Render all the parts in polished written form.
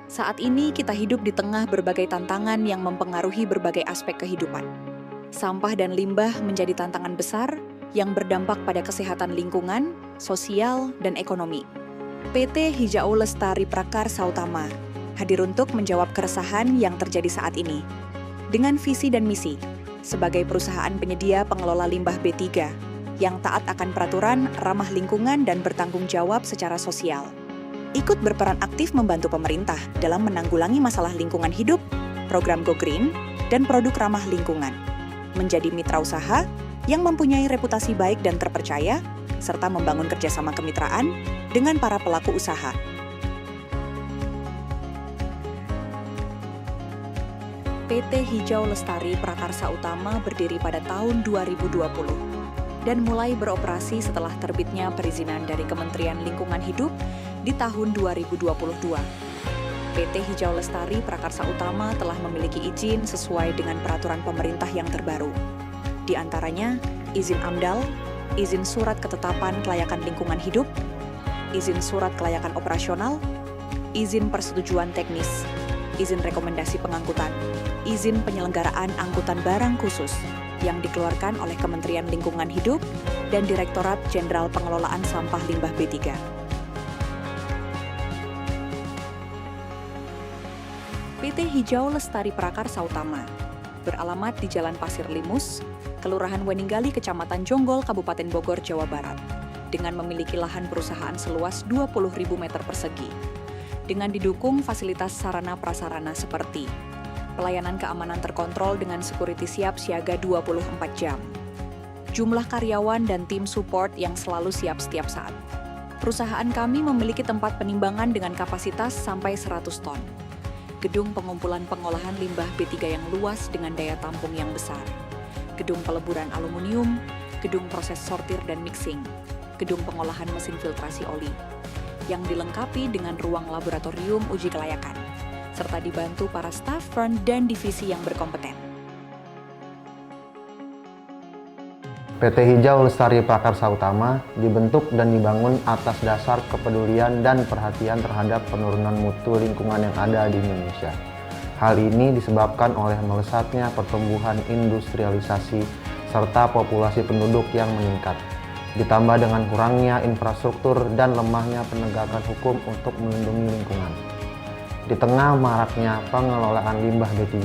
Saat ini kita hidup di tengah berbagai tantangan yang mempengaruhi berbagai aspek kehidupan. Sampah dan limbah menjadi tantangan besar yang berdampak pada kesehatan lingkungan, sosial, dan ekonomi. PT Hijau Lestari Prakarsa Utama hadir untuk menjawab keresahan yang terjadi saat ini. Dengan visi dan misi, sebagai perusahaan penyedia pengelola limbah B3 yang taat akan peraturan, ramah lingkungan, dan bertanggung jawab secara sosial. Ikut berperan aktif membantu pemerintah dalam menanggulangi masalah lingkungan hidup, program Go Green, dan produk ramah lingkungan. Menjadi mitra usaha yang mempunyai reputasi baik dan terpercaya, serta membangun kerjasama kemitraan dengan para pelaku usaha. PT Hijau Lestari Prakarsa Utama berdiri pada tahun 2020 dan mulai beroperasi setelah terbitnya perizinan dari Kementerian Lingkungan Hidup di tahun 2022. PT Hijau Lestari Prakarsa Utama telah memiliki izin sesuai dengan peraturan pemerintah yang terbaru. Di antaranya, izin AMDAL, izin surat ketetapan kelayakan lingkungan hidup, izin surat kelayakan operasional, izin persetujuan teknis, izin rekomendasi pengangkutan, izin penyelenggaraan angkutan barang khusus yang dikeluarkan oleh Kementerian Lingkungan Hidup dan Direktorat Jenderal Pengelolaan Sampah Limbah B3. PT Hijau Lestari Prakarsa Utama beralamat di Jalan Pasir Limus, Kelurahan Weninggali, Kecamatan Jonggol, Kabupaten Bogor, Jawa Barat, dengan memiliki lahan perusahaan seluas 20.000 meter persegi, dengan didukung fasilitas sarana prasarana seperti pelayanan keamanan terkontrol dengan security siap siaga 24 jam, jumlah karyawan dan tim support yang selalu siap setiap saat. Perusahaan kami memiliki tempat penimbangan dengan kapasitas sampai 100 ton, gedung pengumpulan pengolahan limbah B3 yang luas dengan daya tampung yang besar, gedung peleburan aluminium, gedung proses sortir dan mixing, gedung pengolahan mesin filtrasi oli, yang dilengkapi dengan ruang laboratorium uji kelayakan, serta dibantu para staf front dan divisi yang berkompeten. PT Hijau Lestari Prakarsa Utama dibentuk dan dibangun atas dasar kepedulian dan perhatian terhadap penurunan mutu lingkungan yang ada di Indonesia. Hal ini disebabkan oleh melesatnya pertumbuhan industrialisasi serta populasi penduduk yang meningkat, ditambah dengan kurangnya infrastruktur dan lemahnya penegakan hukum untuk melindungi lingkungan. Di tengah maraknya pengelolaan limbah B3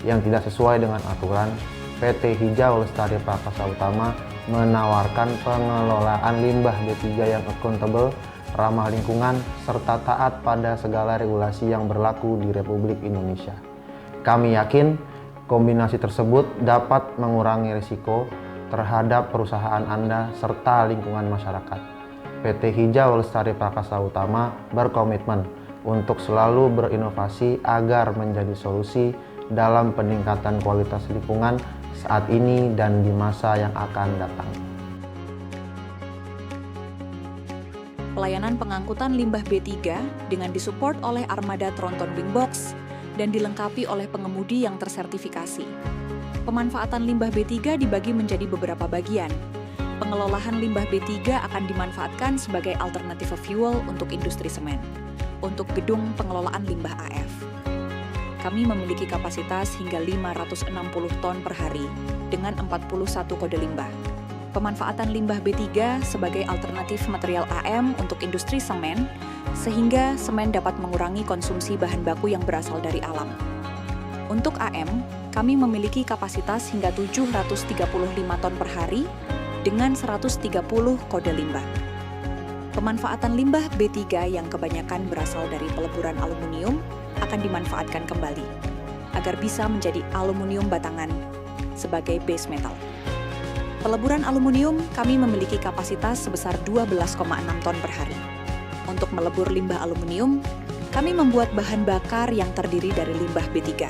yang tidak sesuai dengan aturan, PT Hijau Lestari Prakarsa Utama menawarkan pengelolaan limbah B3 yang akuntabel, ramah lingkungan, serta taat pada segala regulasi yang berlaku di Republik Indonesia. Kami yakin kombinasi tersebut dapat mengurangi risiko terhadap perusahaan Anda serta lingkungan masyarakat. PT Hijau Lestari Prakarsa Utama berkomitmen untuk selalu berinovasi agar menjadi solusi dalam peningkatan kualitas lingkungan saat ini dan di masa yang akan datang. Pelayanan pengangkutan limbah B3 dengan disupport oleh armada Tronton Wingbox dan dilengkapi oleh pengemudi yang tersertifikasi. Pemanfaatan limbah B3 dibagi menjadi beberapa bagian. Pengelolaan limbah B3 akan dimanfaatkan sebagai alternatif fuel untuk industri semen, untuk gedung pengelolaan limbah AF. Kami memiliki kapasitas hingga 560 ton per hari dengan 41 kode limbah. Pemanfaatan limbah B3 sebagai alternatif material AM untuk industri semen, sehingga semen dapat mengurangi konsumsi bahan baku yang berasal dari alam. Untuk AM, kami memiliki kapasitas hingga 735 ton per hari dengan 130 kode limbah. Pemanfaatan limbah B3 yang kebanyakan berasal dari peleburan aluminium akan dimanfaatkan kembali agar bisa menjadi aluminium batangan sebagai base metal. Peleburan aluminium kami memiliki kapasitas sebesar 12,6 ton per hari. Untuk melebur limbah aluminium, kami membuat bahan bakar yang terdiri dari limbah B3,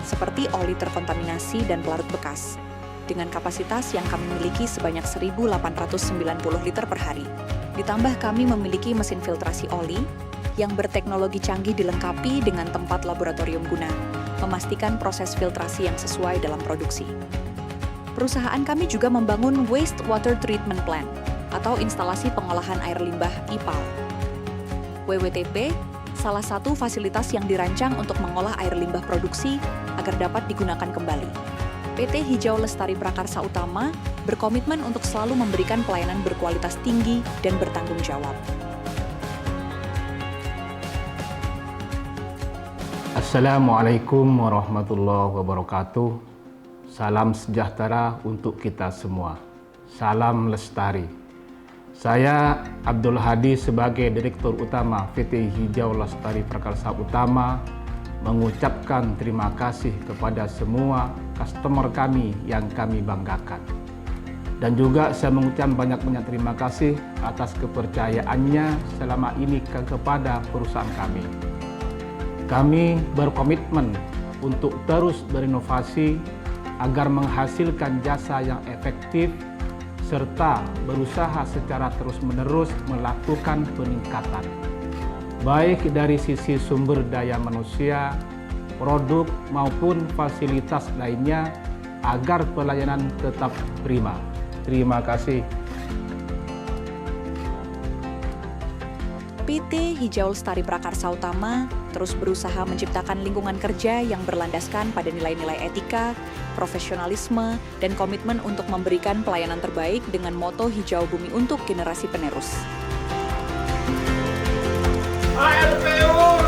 seperti oli terkontaminasi dan pelarut bekas, dengan kapasitas yang kami miliki sebanyak 1.890 liter per hari. Ditambah kami memiliki mesin filtrasi oli yang berteknologi canggih dilengkapi dengan tempat laboratorium guna, memastikan proses filtrasi yang sesuai dalam produksi. Perusahaan kami juga membangun Waste Water Treatment Plant atau instalasi pengolahan air limbah IPAL. WWTP salah satu fasilitas yang dirancang untuk mengolah air limbah produksi agar dapat digunakan kembali. PT Hijau Lestari Prakarsa Utama berkomitmen untuk selalu memberikan pelayanan berkualitas tinggi dan bertanggung jawab. Assalamualaikum warahmatullahi wabarakatuh. Salam sejahtera untuk kita semua. Salam lestari. Saya Abdul Hadi sebagai Direktur Utama PT Hijau Lestari Prakarsa Utama mengucapkan terima kasih kepada semua customer kami yang kami banggakan. Dan juga saya mengucapkan banyak-banyak terima kasih atas kepercayaannya selama ini kepada perusahaan kami. Kami berkomitmen untuk terus berinovasi agar menghasilkan jasa yang efektif serta berusaha secara terus-menerus melakukan peningkatan, baik dari sisi sumber daya manusia, produk maupun fasilitas lainnya agar pelayanan tetap prima. Terima kasih. PT Hijau Lestari Prakarsa Utama terus berusaha menciptakan lingkungan kerja yang berlandaskan pada nilai-nilai etika, profesionalisme, dan komitmen untuk memberikan pelayanan terbaik dengan moto Hijau Bumi untuk generasi penerus. ALPU